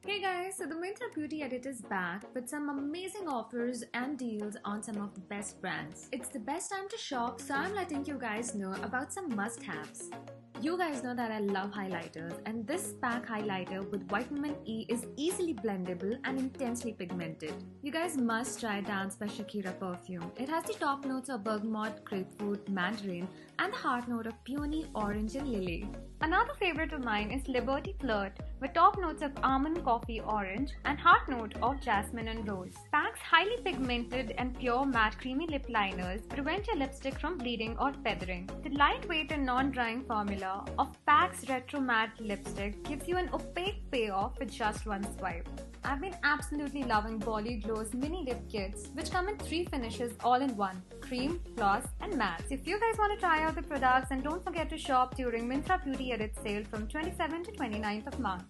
Hey guys, so the Myntra Beauty edit is back with some amazing offers and deals on some of the best brands. It's the best time to shop, so I'm letting you guys know about some must-haves. You guys know that I love highlighters, and this pack highlighter with vitamin E is easily blendable and intensely pigmented. You guys must try Dance by Shakira perfume. It has the top notes of bergamot, grapefruit, mandarin, and the heart note of peony, orange, and lily. Another favorite of mine is Liberty Flirt with top notes of almond, coffee, orange, and heart note of jasmine and rose. Pack's highly pigmented and pure matte creamy lip liners prevent your lipstick from bleeding or feathering. The lightweight and non-drying formula of Pack's Retro Matte Lipstick gives you an opaque payoff with just one swipe. I've been absolutely loving Bolly Glow's mini lip kits, which come in 3 finishes all in one: cream, gloss, and matte. So if you guys want to try out the products, then don't forget to shop during Myntra Beauty Edit sale from 27th to 29th of March.